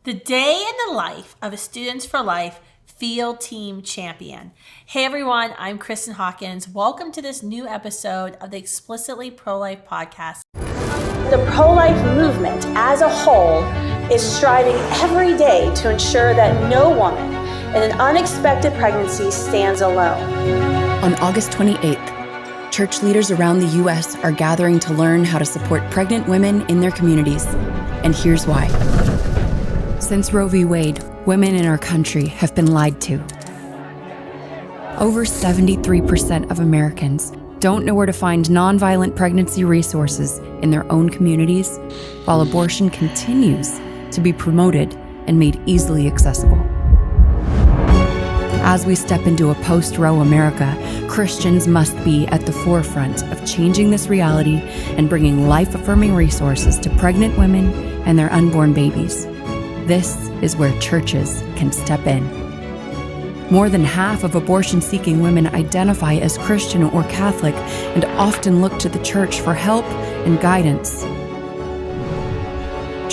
The day in the life of a Students for Life Field Team Champion. Hey everyone, I'm Kristan Hawkins. Welcome to this new episode of the Explicitly Pro-Life podcast. The pro-life movement as a whole is striving every day to ensure that no woman in an unexpected pregnancy stands alone. On August 28th, church leaders around the U.S. are gathering to learn how to support pregnant women in their communities. And here's why. Since Roe v. Wade, women in our country have been lied to. Over 73% of Americans don't know where to find nonviolent pregnancy resources in their own communities, while abortion continues to be promoted and made easily accessible. As we step into a post-Roe America, Christians must be at the forefront of changing this reality and bringing life-affirming resources to pregnant women and their unborn babies. This is where churches can step in. More than half of abortion-seeking women identify as Christian or Catholic and often look to the church for help and guidance.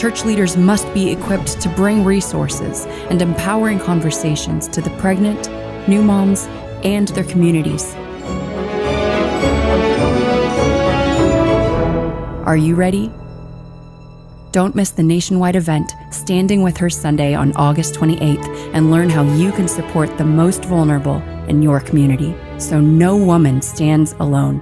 Church leaders must be equipped to bring resources and empowering conversations to the pregnant, new moms, and their communities. Are you ready? Don't miss the nationwide event, Standing With Her Sunday on August 28th, and learn how you can support the most vulnerable in your community, so no woman stands alone.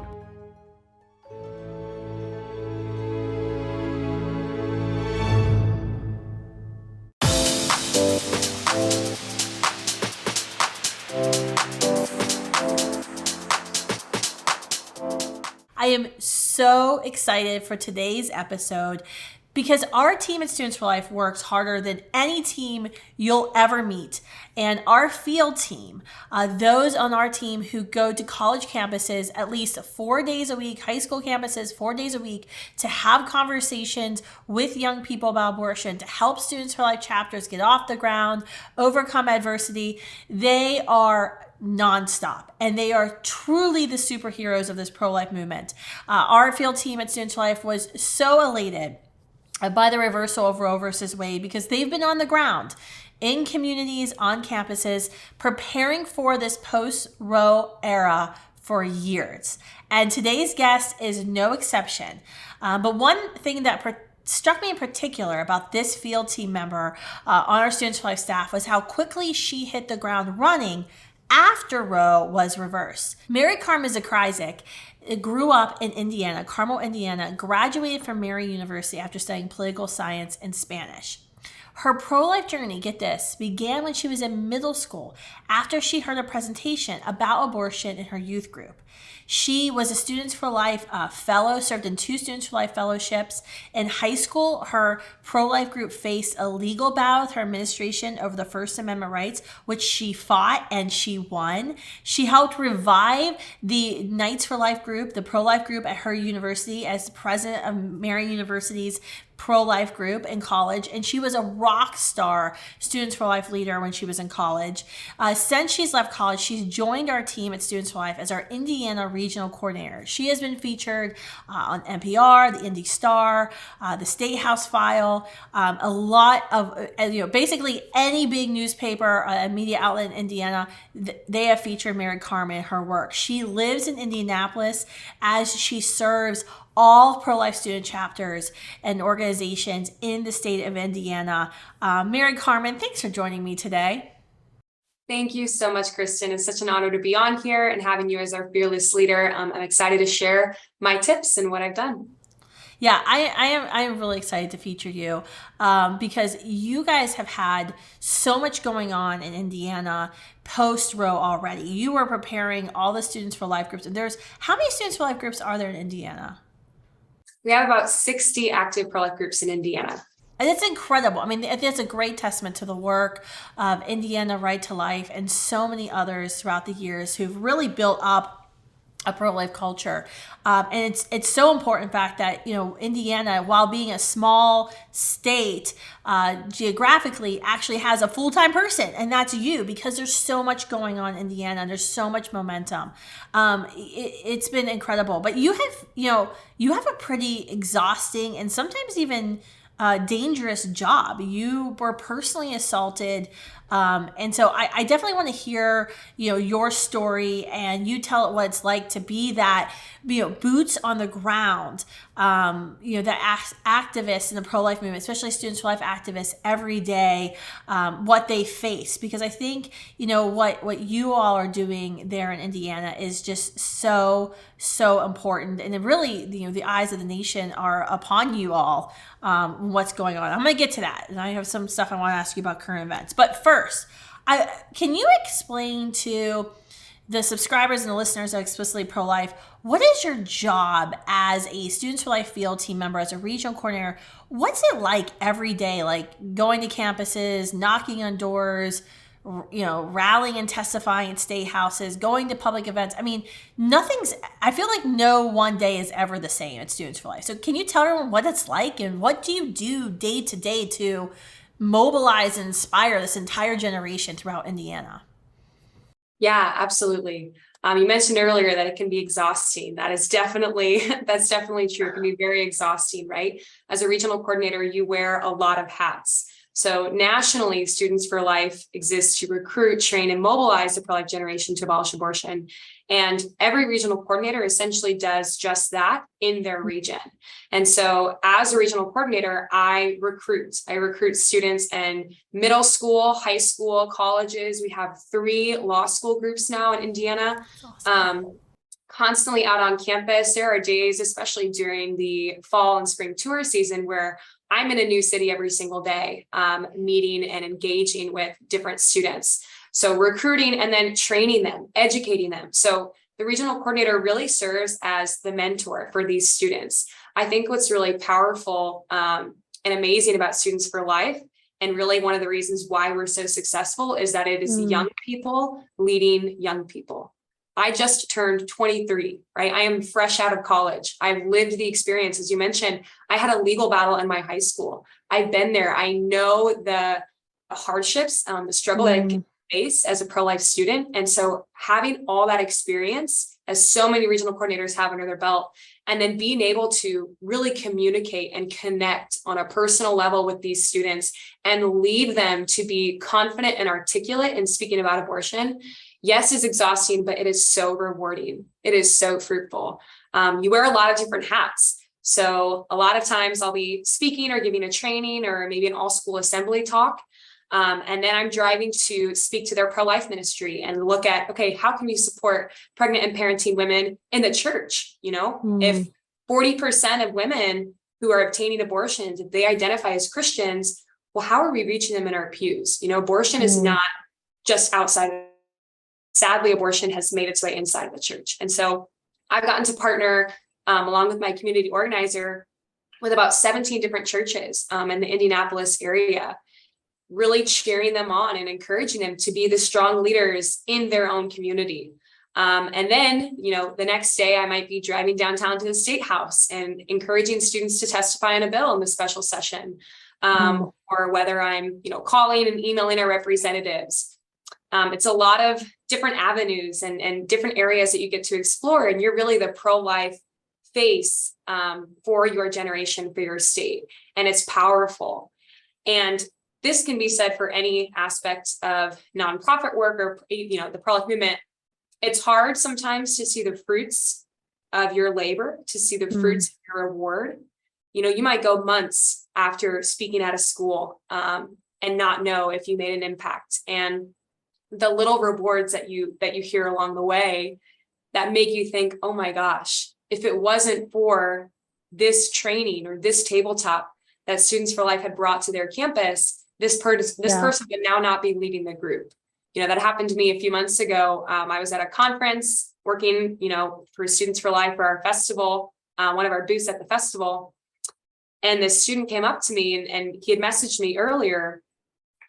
I am so excited for today's episode because our team at Students for Life works harder than any team you'll ever meet. And our field team, those on our team who go to college campuses at least 4 days a week, high school campuses 4 days a week, to have conversations with young people about abortion, to help Students for Life chapters get off the ground, overcome adversity, they are nonstop, and they are truly the superheroes of this pro-life movement. Our field team at Students for Life was so elated by the reversal of Roe versus Wade because they've been on the ground in communities, on campuses, preparing for this post-Roe era for years. And today's guest is no exception. But one thing that struck me in particular about this field team member on our Students for Life staff was how quickly she hit the ground running after Roe was reversed. Mary Carmen Zakrajsek grew up in Indiana, Carmel, Indiana, graduated from Mary University after studying political science and Spanish. Her pro-life journey, get this, began when she was in middle school after she heard a presentation about abortion in her youth group. She was a Students for Life fellow, served in 2 Students for Life fellowships. In high school, her pro-life group faced a legal battle with her administration over the First Amendment rights, which she fought and she won. She helped revive the Knights for Life group, the pro-life group at her university, as president of Mary University's pro-life group in college, and she was a rock star Students for Life leader when she was in college. Since she's left college, she's joined our team at Students for Life as our Indiana regional coordinator. She has been featured on NPR, the Indy Star, the State House File, a lot of, basically any big newspaper, media outlet in Indiana, they have featured Mary Carmen in her work. She lives in Indianapolis as she serves all pro-life student chapters and organizations in the state of Indiana. Mary Carmen, thanks for joining me today. Thank you so much, Kristan. It's such an honor to be on here and having you as our fearless leader. I'm excited to share my tips and what I've done. Yeah, I am really excited to feature you because you guys have had so much going on in Indiana post-Roe already. You were preparing all the Students for Life groups. And how many Students for Life groups are there in Indiana? We have about 60 active pro-life groups in Indiana. And it's incredible. I mean, it's a great testament to the work of Indiana Right to Life and so many others throughout the years who've really built up a pro-life culture. And it's so important, in fact, that, Indiana, while being a small state, geographically actually has a full-time person, and that's you, because there's so much going on in Indiana. And there's so much momentum. It's been incredible. But you have a pretty exhausting and sometimes even dangerous job. You were personally assaulted. And so I definitely want to hear, your story, and you tell it what it's like to be that, boots on the ground, the activists in the pro-life movement, especially Students for Life activists every day, what they face. Because I think, what you all are doing there in Indiana is just so, so important. And it really, the eyes of the nation are upon you all, what's going on. I'm going to get to that. And I have some stuff I want to ask you about current events. But first, can you explain to the subscribers and the listeners of Explicitly Pro-Life, what is your job as a Students for Life Field Team member, as a regional coordinator? What's it like every day, like going to campuses, knocking on doors, rallying and testifying at state houses, going to public events? I mean, I feel like no one day is ever the same at Students for Life. So can you tell everyone what it's like, and what do you do day to day to mobilize and inspire this entire generation throughout Indiana? Yeah, absolutely. You mentioned earlier that it can be exhausting. That's definitely true. It can be very exhausting, right? As a regional coordinator, you wear a lot of hats. So nationally, Students for Life exists to recruit, train, and mobilize the pro-life generation to abolish abortion. And every regional coordinator essentially does just that in their region. And so as a regional coordinator, I recruit students in middle school, high school, colleges. We have 3 law school groups now in Indiana. Awesome. Constantly out on campus. There are days, especially during the fall and spring tour season, where I'm in a new city every single day, meeting and engaging with different students. So recruiting and then training them, educating them. So the regional coordinator really serves as the mentor for these students. I think what's really powerful and amazing about Students for Life, and really one of the reasons why we're so successful, is that it is young people leading young people. I just turned 23, right? I am fresh out of college. I've lived the experience. As you mentioned, I had a legal battle in my high school. I've been there. I know the hardships, the struggle that I can face as a pro-life student. And so having all that experience, as so many regional coordinators have under their belt, and then being able to really communicate and connect on a personal level with these students and lead them to be confident and articulate in speaking about abortion, yes, is exhausting, but it is so rewarding. It is so fruitful. You wear a lot of different hats. So a lot of times I'll be speaking or giving a training or maybe an all-school assembly talk. And then I'm driving to speak to their pro-life ministry and look at, okay, how can we support pregnant and parenting women in the church? If 40% of women who are obtaining abortions, if they identify as Christians, well, how are we reaching them in our pews? Abortion is not just outside. Sadly, abortion has made its way inside of the church. And so I've gotten to partner along with my community organizer with about 17 different churches in the Indianapolis area, really cheering them on and encouraging them to be the strong leaders in their own community. And then, the next day I might be driving downtown to the State House and encouraging students to testify on a bill in the special session, or whether I'm, calling and emailing our representatives. It's a lot of different avenues and different areas that you get to explore. And you're really the pro-life face for your generation, for your state. And it's powerful. And this can be said for any aspect of nonprofit work or, the pro-life movement. It's hard sometimes to see the fruits of your labor, to see the fruits of your reward. You might go months after speaking at a school and not know if you made an impact. And the little rewards that you hear along the way that make you think, oh my gosh, if it wasn't for this training or this tabletop that Students for Life had brought to their campus, this person would now not be leading the group. That happened to me a few months ago. I was at a conference working, for Students for Life for our festival, one of our booths at the festival. And this student came up to me and he had messaged me earlier,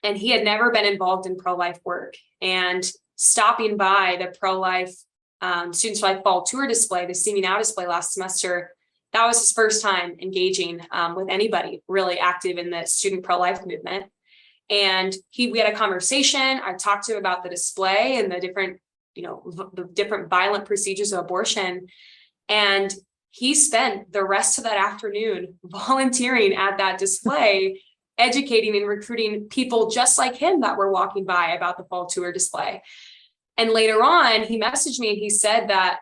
and he had never been involved in pro-life work. And stopping by the pro-life Students for Life fall tour display, the See Me Now display last semester, that was his first time engaging with anybody really active in the student pro-life movement. And we had a conversation. I talked to him about the display and the different, the different violent procedures of abortion. And he spent the rest of that afternoon volunteering at that display, educating and recruiting people just like him that were walking by about the fall tour display. And later on, he messaged me and he said that,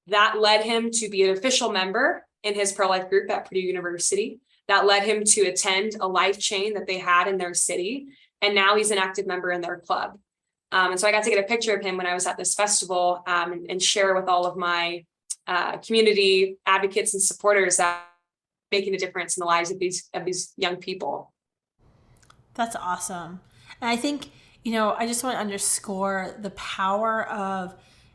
that led him to be an official member in his pro-life group at Purdue University. That led him to attend a life chain that they had in their city. And now he's an active member in their club. And so I got to get a picture of him when I was at this festival, and share with all of my community advocates and supporters that making a difference in the lives of these young people. That's awesome. And I think, I just want to underscore the power of,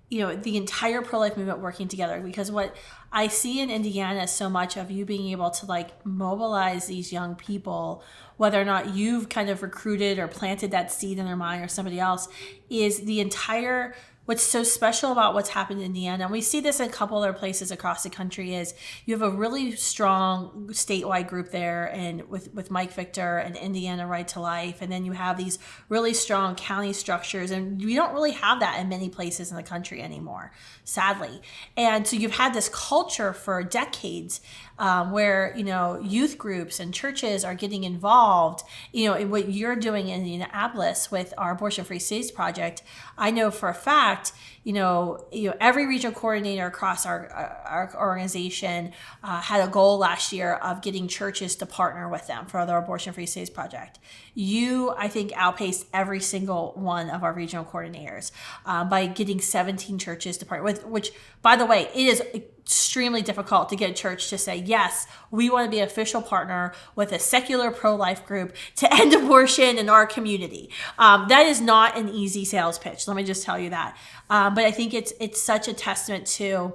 the entire pro-life movement working together, because what I see in Indiana is so much of you being able to mobilize these young people, whether or not you've kind of recruited or planted that seed in their mind or somebody else, is the entire, what's so special about what's happened in Indiana, and we see this in a couple other places across the country, is you have a really strong statewide group there, and with Mike Victor and Indiana Right to Life, and then you have these really strong county structures, and we don't really have that in many places in the country anymore, sadly. And so you've had this culture for decades where youth groups and churches are getting involved. In what you're doing in Indianapolis with our Abortion Free States project, I know for a fact, every regional coordinator across our organization had a goal last year of getting churches to partner with them for the Abortion Free States project. You, I think, outpaced every single one of our regional coordinators by getting 17 churches to partner with, which, by the way, it is extremely difficult to get a church to say, yes, we want to be an official partner with a secular pro-life group to end abortion in our community. That is not an easy sales pitch. Let me just tell you that. But I think it's such a testament to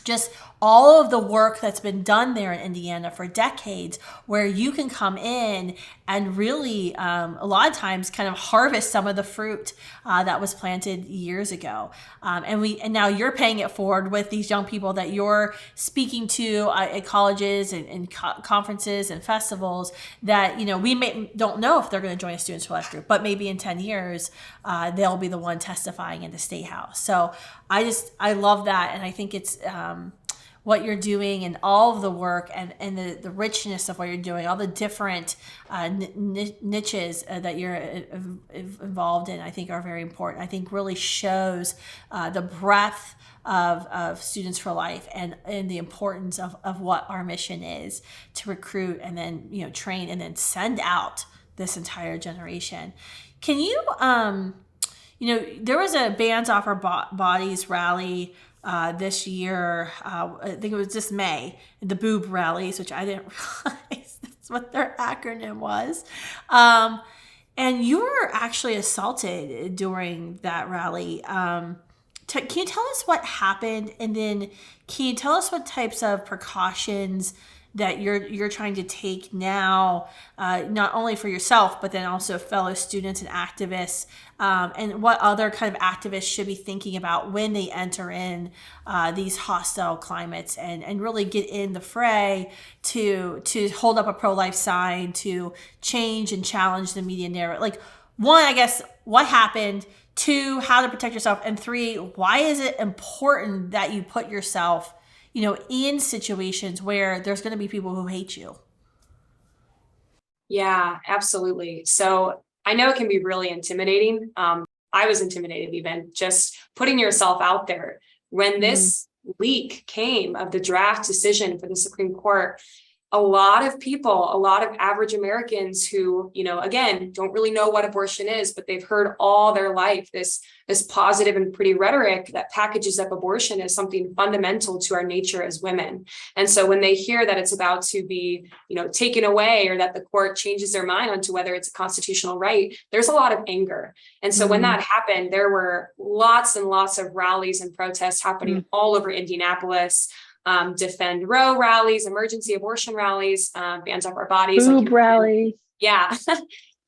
just all of the work that's been done there in Indiana for decades, where you can come in and really, a lot of times, kind of harvest some of the fruit that was planted years ago. And now you're paying it forward with these young people that you're speaking to at colleges and conferences and festivals that, we don't know if they're going to join a Students for Life group, but maybe in 10 years, they'll be the one testifying in the State House. So I love that. And I think it's, what you're doing and all of the work and the richness of what you're doing, all the different niches that you're involved in, I think are very important. I think really shows the breadth of Students for Life and the importance of what our mission is to recruit and then, train and then send out this entire generation. Can you, there was a Bands Off Our Bodies rally this year, I think it was just May, the boob rallies, which I didn't realize that's what their acronym was. And you were actually assaulted during that rally. Can you tell us what happened? And then can you tell us what types of precautions that you're trying to take now, not only for yourself, but then also fellow students and activists, and what other kind of activists should be thinking about when they enter in these hostile climates and really get in the fray to hold up a pro-life sign, to change and challenge the media narrative. Like, one, I guess, what happened? Two, how to protect yourself. And three, why is it important that you put yourself in situations where there's going to be people who hate you? Yeah, absolutely. So I know it can be really intimidating. I was intimidated even just putting yourself out there. When this leak came of the draft decision for the Supreme Court, a lot of people, a lot of average Americans who, again, don't really know what abortion is, but they've heard all their life this positive and pretty rhetoric that packages up abortion as something fundamental to our nature as women. And so when they hear that it's about to be, taken away, or that the court changes their mind onto whether it's a constitutional right, there's a lot of anger. And so when that happened, there were lots and lots of rallies and protests happening all over Indianapolis. Defend Roe rallies, emergency abortion rallies, Bands Off Our Bodies. Boob rallies. Yeah.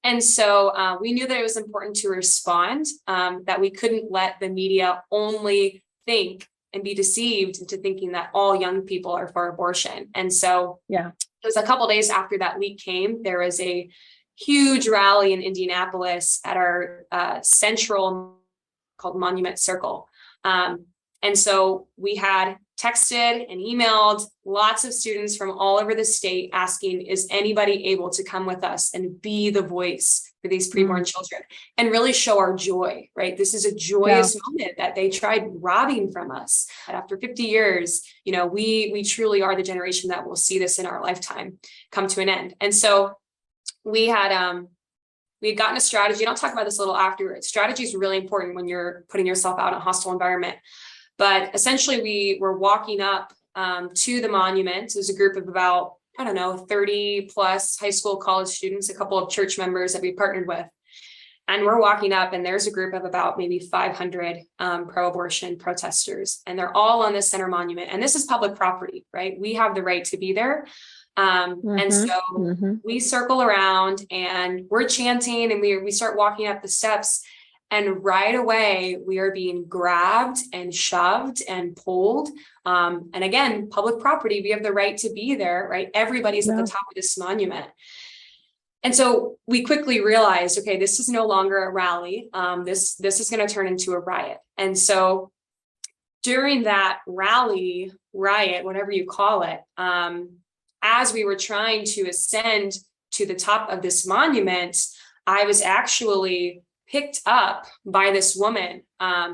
And so we knew that it was important to respond, that we couldn't let the media only think and be deceived into thinking that all young people are for abortion. And so it was a couple of days after that leak came, there was a huge rally in Indianapolis at our central called Monument Circle. And so we had texted and emailed lots of students from all over the state asking, is anybody able to come with us and be the voice for these preborn children and really show our joy, right? This is a joyous moment that they tried robbing from us. After 50 years, we truly are the generation that will see this in our lifetime come to an end. And so we had gotten a strategy, and I'll talk about this a little afterwards. Strategy is really important when you're putting yourself out in a hostile environment. But essentially, we were walking up to the monument. It was a group of about, 30 plus high school, college students, a couple of church members that we partnered with. And we're walking up, and there's a group of about maybe 500 pro-abortion protesters. And they're all on this center monument. And this is public property, right? We have the right to be there. And so we circle around and we're chanting, and we start walking up the steps. And right away, we are being grabbed and shoved and pulled. And again, public property, we have the right to be there, right? Everybody's at the top of this monument. And so we quickly realized, okay, this is no longer a rally. This is going to turn into a riot. And so during that rally, riot, whatever you call it, as we were trying to ascend to the top of this monument, I was actually picked up by this woman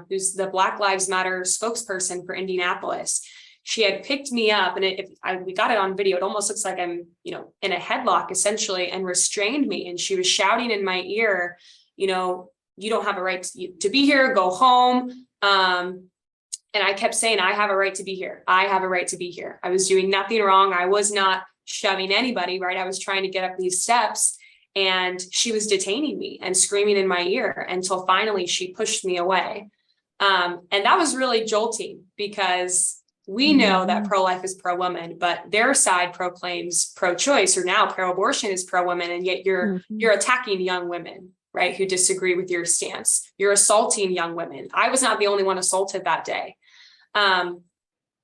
who's the Black Lives Matter spokesperson for Indianapolis. She had picked me up, and we got it on video. It almost looks like I'm, in a headlock essentially, and restrained me. And she was shouting in my ear, you don't have a right to be here, go home. And I kept saying, I have a right to be here. I have a right to be here. I was doing nothing wrong. I was not shoving anybody, right? I was trying to get up these steps. And she was detaining me and screaming in my ear until finally she pushed me away. And that was really jolting, because we know that pro-life is pro-woman, but their side proclaims pro-choice, or now pro-abortion is pro-woman. And yet you're attacking young women, right, who disagree with your stance. You're assaulting young women. I was not the only one assaulted that day. And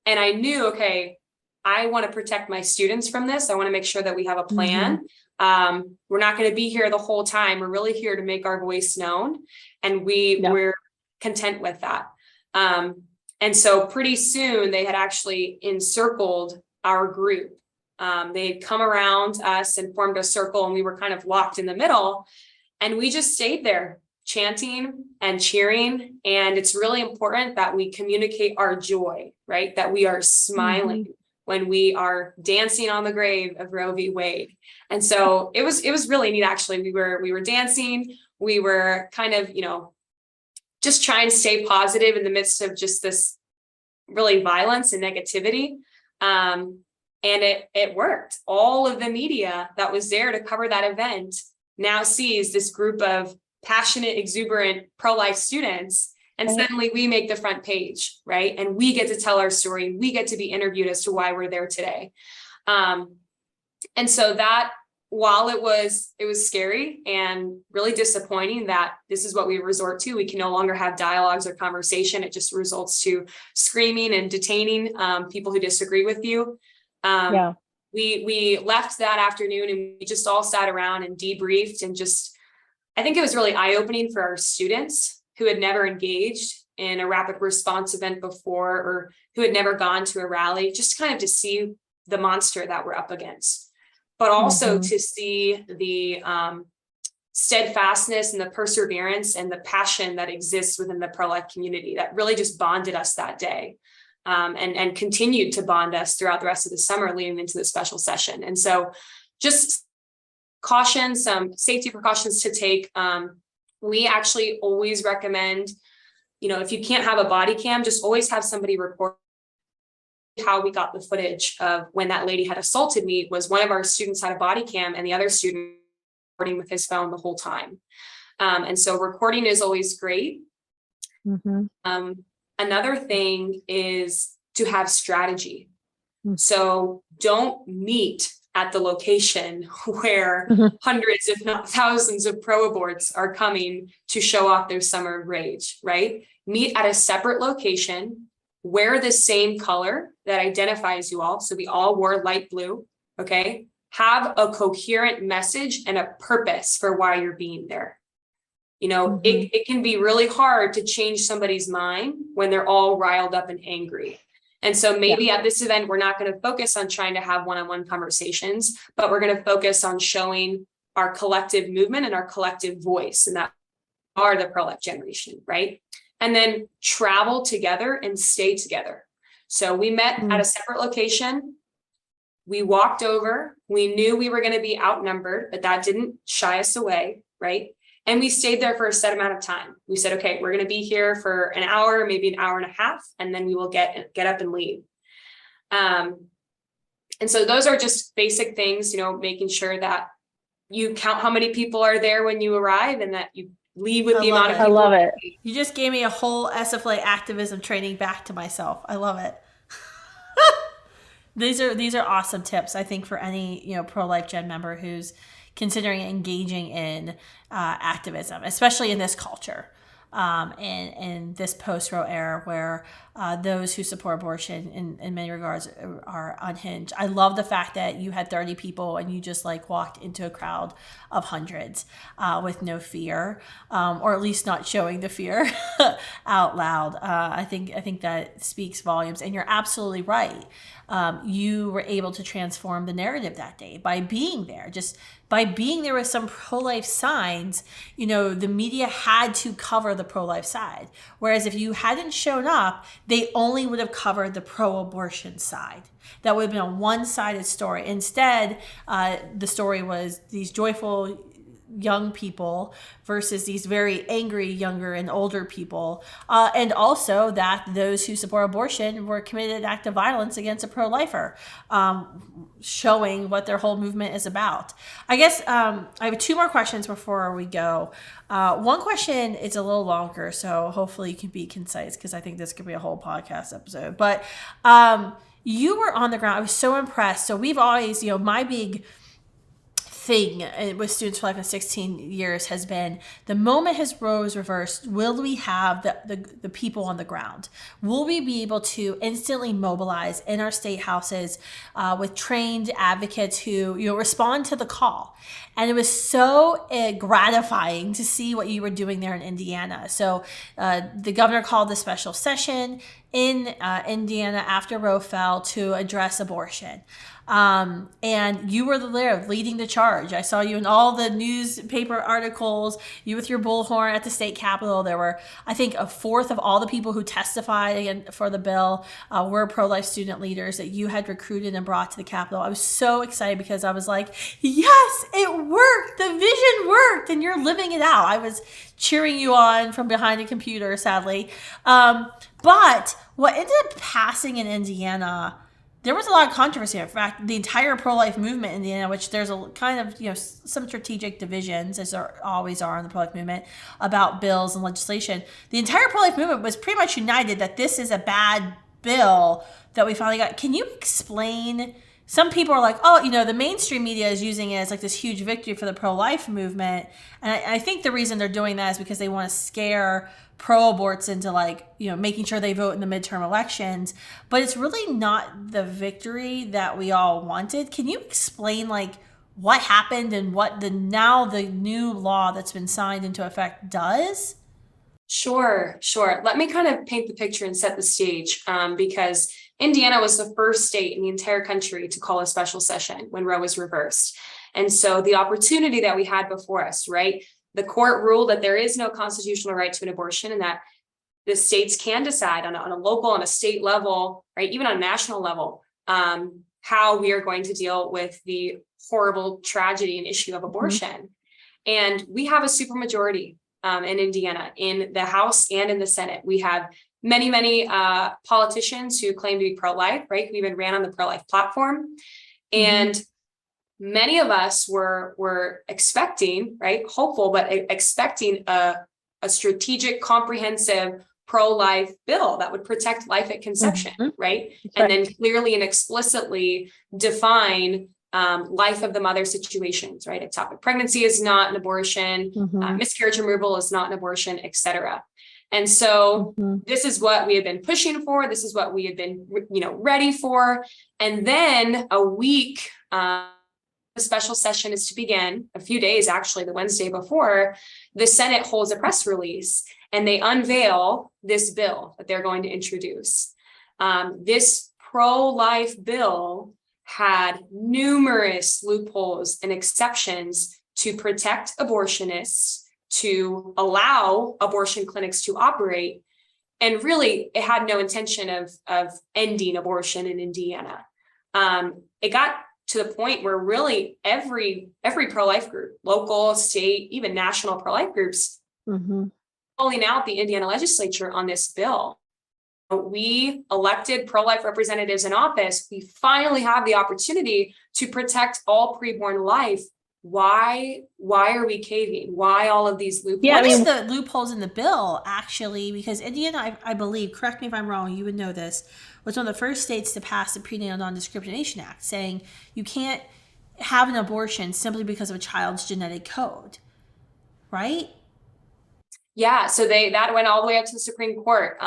I knew, okay, I want to protect my students from this. I want to make sure that we have a plan. We're not going to be here the whole time. We're really here to make our voice known, and we're content with that. And so pretty soon they had actually encircled our group. They had come around us and formed a circle, and we were kind of locked in the middle, and we just stayed there chanting and cheering. And it's really important that we communicate our joy, right? That we are smiling when we are dancing on the grave of Roe v. Wade. And so it was really neat. Actually, we were dancing. We were kind of, just trying to stay positive in the midst of just this really violence and negativity. And it worked. All of the media that was there to cover that event now sees this group of passionate, exuberant pro-life students. And suddenly we make the front page, right? And we get to tell our story. We get to be interviewed as to why we're there today. And so that, while it was scary and really disappointing that this is what we resort to, we can no longer have dialogues or conversation. It just results to screaming and detaining people who disagree with you. We left that afternoon, and we just all sat around and debriefed, and I think it was really eye-opening for our students who had never engaged in a rapid response event before, or who had never gone to a rally, just kind of to see the monster that we're up against, but also to see the steadfastness and the perseverance and the passion that exists within the pro-life community that really just bonded us that day, and continued to bond us throughout the rest of the summer leading into the special session. And so just some safety precautions to take. We actually always recommend, if you can't have a body cam, just always have somebody record. How we got the footage of when that lady had assaulted me was one of our students had a body cam, and the other student recording with his phone the whole time. And so recording is always great. Another thing is to have strategy. So don't meet at the location where hundreds, if not thousands, of pro-aborts are coming to show off their summer of rage, right? Meet at a separate location, wear the same color that identifies you all. So we all wore light blue, okay? Have a coherent message and a purpose for why you're being there. It can be really hard to change somebody's mind when they're all riled up and angry. And so maybe at this event, we're not going to focus on trying to have one-on-one conversations, but we're going to focus on showing our collective movement and our collective voice. And that are the pro-life generation, right? And then travel together and stay together. So we met at a separate location. We walked over. We knew we were going to be outnumbered, but that didn't shy us away, right? And we stayed there for a set amount of time. We said, okay, we're going to be here for an hour, maybe an hour and a half, and then we will get up and leave. And so those are just basic things, making sure that you count how many people are there when you arrive and that you leave with the amount of people. I love it. You just gave me a whole SFLA activism training back to myself. I love it. These are awesome tips, I think, for any pro-life gen member who's considering engaging in activism, especially in this culture, in this post-Roe era where those who support abortion in many regards are unhinged. I love the fact that you had 30 people and you just walked into a crowd of hundreds with no fear, or at least not showing the fear out loud. I think that speaks volumes, and you're absolutely right. You were able to transform the narrative that day by being there. Just by being there with some pro-life signs, the media had to cover the pro-life side. Whereas if you hadn't shown up, they only would have covered the pro-abortion side. That would have been a one-sided story. Instead, the story was these joyful young people versus these very angry younger and older people, and also that those who support abortion were committed an act of violence against a pro-lifer, showing what their whole movement is about. I guess I have two more questions before we go. One question is a little longer, so hopefully you can be concise, because I think this could be a whole podcast episode. But you were on the ground. I was so impressed. So we've always, my big thing with Students for Life in 16 years has been, the moment Roe is reversed, will we have the people on the ground? Will we be able to instantly mobilize in our state houses with trained advocates who respond to the call? And it was so gratifying to see what you were doing there in Indiana. So the governor called a special session in Indiana after Roe fell to address abortion. And you were there leading the charge. I saw you in all the newspaper articles, you with your bullhorn at the state capitol. There were, I think, a fourth of all the people who testified for the bill were pro-life student leaders that you had recruited and brought to the capitol. I was so excited because I was like, yes, it worked. The vision worked, and you're living it out. I was cheering you on from behind a computer, sadly. But what ended up passing in Indiana, there was a lot of controversy. In fact, the entire pro-life movement in Indiana, which there's a kind of, some strategic divisions, as there always are in the pro-life movement, about bills and legislation. The entire pro-life movement was pretty much united that this is a bad bill that we finally got. Can you explain? Some people are like, oh, the mainstream media is using it as this huge victory for the pro-life movement. And I think the reason they're doing that is because they want to scare pro-aborts into making sure they vote in the midterm elections. But it's really not the victory that we all wanted. Can you explain what happened and what the new law that's been signed into effect does? Sure. Let me kind of paint the picture and set the stage, because Indiana was the first state in the entire country to call a special session when Roe was reversed. And so the opportunity that we had before us, right? The court ruled that there is no constitutional right to an abortion, and that the states can decide on a local and a state level, right, even on a national level, how we are going to deal with the horrible tragedy and issue of abortion. And we have a supermajority in Indiana, in the House and in the Senate. We have many politicians who claim to be pro-life, right, who even ran on the pro-life platform. And many of us were expecting, right, hopeful, but expecting a strategic, comprehensive pro-life bill that would protect life at conception, right? And then clearly and explicitly define life of the mother situations, right? Ectopic pregnancy is not an abortion, miscarriage removal is not an abortion, etc. And so this is what we had been pushing for. This is what we had been, ready for. And then a week the special session is to begin, a few days, actually, the Wednesday before, the Senate holds a press release and they unveil this bill that they're going to introduce. This pro-life bill had numerous loopholes and exceptions to protect abortionists, to allow abortion clinics to operate. And really, it had no intention of ending abortion in Indiana. It got to the point where really every pro-life group, local, state, even national pro-life groups, calling out the Indiana legislature on this bill. We elected pro-life representatives in office. We finally have the opportunity to protect all preborn life. Why are we caving? Why all of these loopholes? What is the loopholes in the bill, actually? Because Indiana, I believe, correct me if I'm wrong, you would know this, was one of the first states to pass the Prenatal Non-Discrimination Act, saying you can't have an abortion simply because of a child's genetic code, right? Yeah, so that went all the way up to the Supreme Court.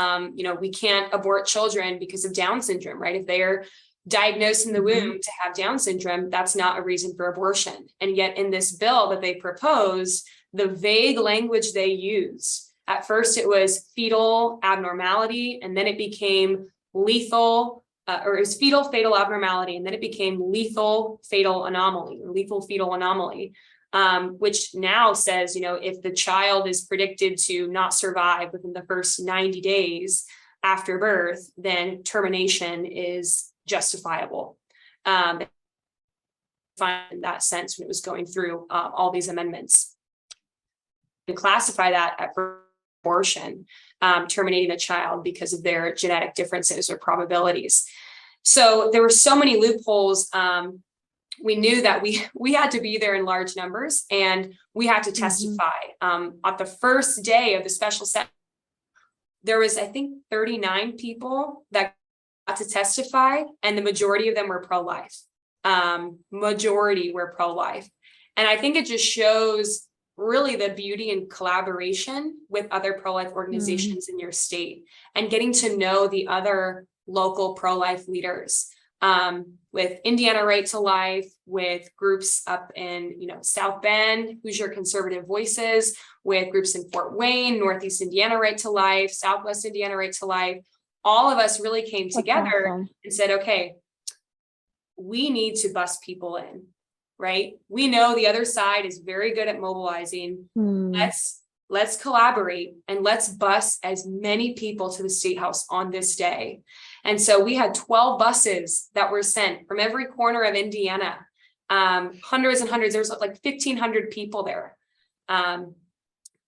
We can't abort children because of Down syndrome, right? If they're diagnosed in the womb to have Down syndrome, that's not a reason for abortion. And yet in this bill that they proposed, the vague language they use, at first it was fetal abnormality, and then it became lethal, or it was fetal fatal abnormality, and then it became lethal fatal anomaly, or lethal fetal anomaly, which now says, if the child is predicted to not survive within the first 90 days after birth, then termination is justifiable. In that sense, when it was going through all these amendments, and classify that at abortion, terminating a child because of their genetic differences or probabilities. So there were so many loopholes. We knew that we had to be there in large numbers, and we had to testify. At the first day of the special session, there was, I think, 39 people that got to testify, and the majority of them were pro-life. Majority were pro-life. And I think it just shows really the beauty in collaboration with other pro-life organizations in your state, and getting to know the other local pro-life leaders. With Indiana Right to Life, with groups up in, South Bend, Hoosier Conservative Voices, with groups in Fort Wayne, Northeast Indiana Right to Life, Southwest Indiana Right to Life. All of us really came together and said, okay, we need to bus people in, right? We know the other side is very good at mobilizing. Let's collaborate and let's bus as many people to the State House on this day. And so we had 12 buses that were sent from every corner of Indiana, hundreds and hundreds. There's like 1,500 people there.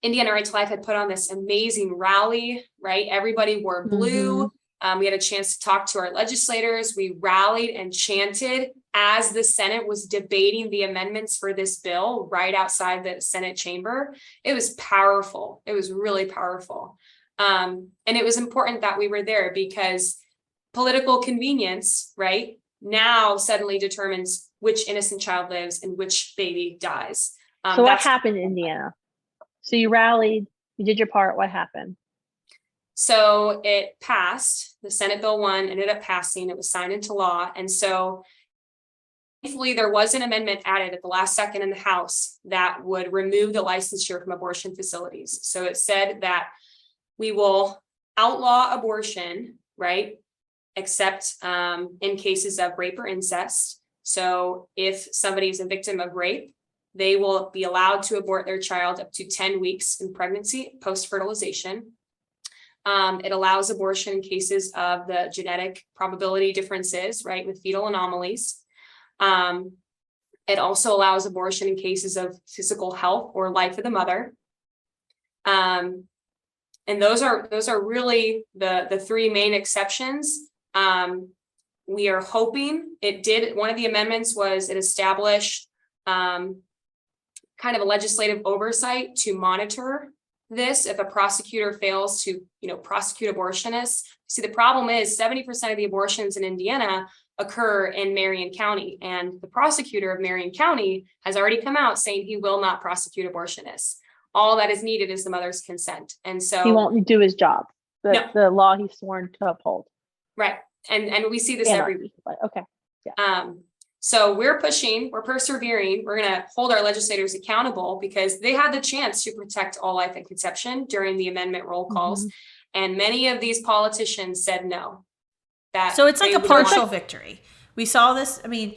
Indiana Right to Life had put on this amazing rally, right? Everybody wore blue. We had a chance to talk to our legislators. We rallied and chanted as the Senate was debating the amendments for this bill right outside the Senate chamber. It was powerful. It was really powerful. And it was important that we were there, because political convenience, right, now suddenly determines which innocent child lives and which baby dies. So what happened in Indiana? So you rallied, you did your part. What happened? So it passed. The Senate Bill 1 ended up passing. It was signed into law. And so thankfully, there was an amendment added at the last second in the House that would remove the licensure from abortion facilities. So it said that we will outlaw abortion, right, except in cases of rape or incest. So if somebody is a victim of rape, they will be allowed to abort their child up to 10 weeks in pregnancy, post-fertilization. It allows abortion in cases of the genetic probability differences, right, with fetal anomalies. It also allows abortion in cases of physical health or life of the mother. And those are really the three main exceptions. We are hoping one of the amendments was it established kind of a legislative oversight to monitor this if a prosecutor fails to, prosecute abortionists. See, the problem is 70% of the abortions in Indiana occur in Marion County, and the prosecutor of Marion County has already come out saying he will not prosecute abortionists. All that is needed is the mother's consent. And so he won't do his job, the law he's sworn to uphold. Right. And we see this every week. Okay. Yeah. So we're pushing, we're persevering, we're going to hold our legislators accountable because they had the chance to protect all life at conception during the amendment roll calls. And many of these politicians said no. So it's like a partial victory. We saw this. I mean,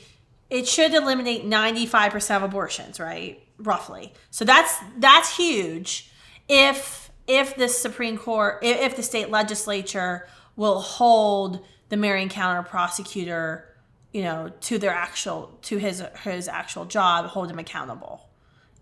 it should eliminate 95% of abortions, right? Roughly. So that's huge. If the Supreme Court, if the state legislature will hold the Marion County prosecutor, to his actual job, hold him accountable.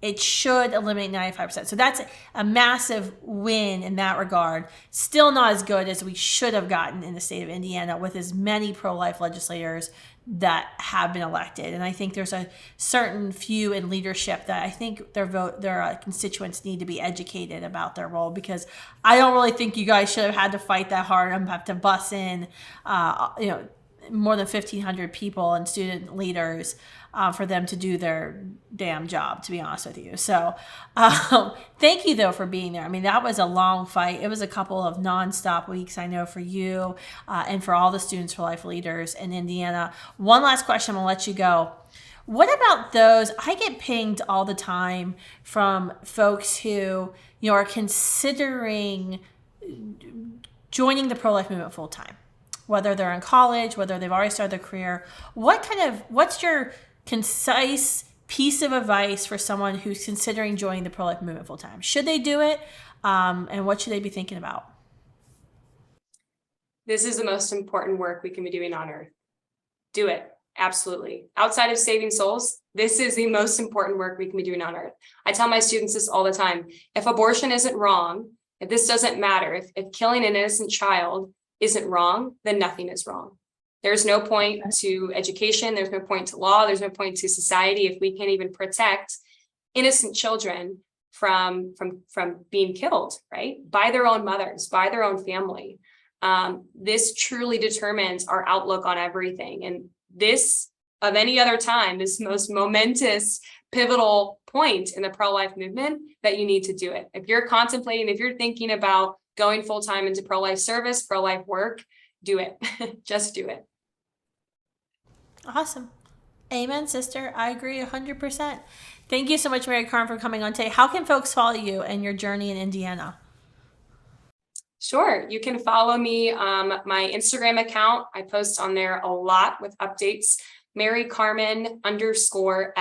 It should eliminate 95%. So that's a massive win in that regard. Still not as good as we should have gotten in the state of Indiana with as many pro-life legislators that have been elected. And I think there's a certain few in leadership that I think their constituents need to be educated about their role, because I don't really think you guys should have had to fight that hard and have to bus in, more than 1,500 people and student leaders for them to do their damn job, to be honest with you. So thank you, though, for being there. I mean, that was a long fight. It was a couple of nonstop weeks, I know, for you and for all the Students for Life leaders in Indiana. One last question, I'm going to let you go. What about those? I get pinged all the time from folks who are considering joining the pro-life movement full time, whether they're in college, whether they've already started their career. What's your concise piece of advice for someone who's considering joining the pro-life movement full time? Should they do it? And what should they be thinking about? This is the most important work we can be doing on earth. Do it. Absolutely. Outside of saving souls, this is the most important work we can be doing on earth. I tell my students this all the time. If abortion isn't wrong, if this doesn't matter, if killing an innocent child isn't wrong, then nothing is wrong. There's no point to education. There's no point to law. There's no point to society if we can't even protect innocent children from being killed, right? By their own mothers, by their own family. This truly determines our outlook on everything. And this, of any other time, this most momentous, pivotal point in the pro-life movement, that you need to do it. If you're contemplating, if you're thinking about going full-time into pro-life service, pro-life work, do it. Just do it. Awesome. Amen, sister. I agree 100%. Thank you so much, Mary Carmen, for coming on today. How can folks follow you and your journey in Indiana? Sure. You can follow me, my Instagram account. I post on there a lot with updates. Mary Carmen _SFLA.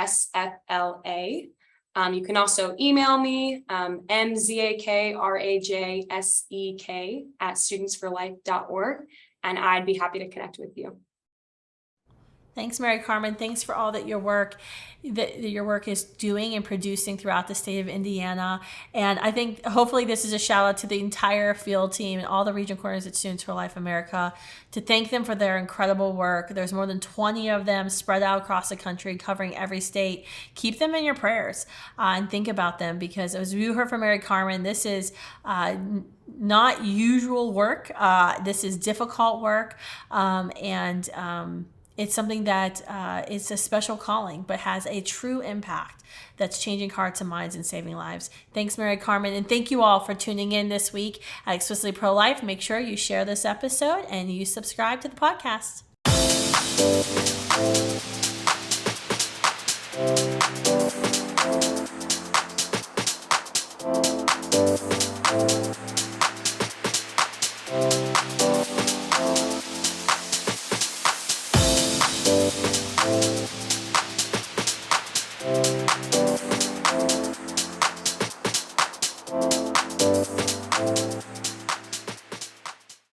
You can also email me, mzakrajsek@studentsforlife.org, and I'd be happy to connect with you. Thanks, Mary Carmen. Thanks for all that your work is doing and producing throughout the state of Indiana. And I think hopefully this is a shout out to the entire field team and all the region coordinators at Students for Life America, to thank them for their incredible work. There's more than 20 of them spread out across the country, covering every state. Keep them in your prayers and think about them, because as you heard from Mary Carmen, this is not usual work. This is difficult work. It's something that is a special calling, but has a true impact that's changing hearts and minds and saving lives. Thanks, Mary Carmen. And thank you all for tuning in this week at Explicitly Pro-Life. Make sure you share this episode and you subscribe to the podcast.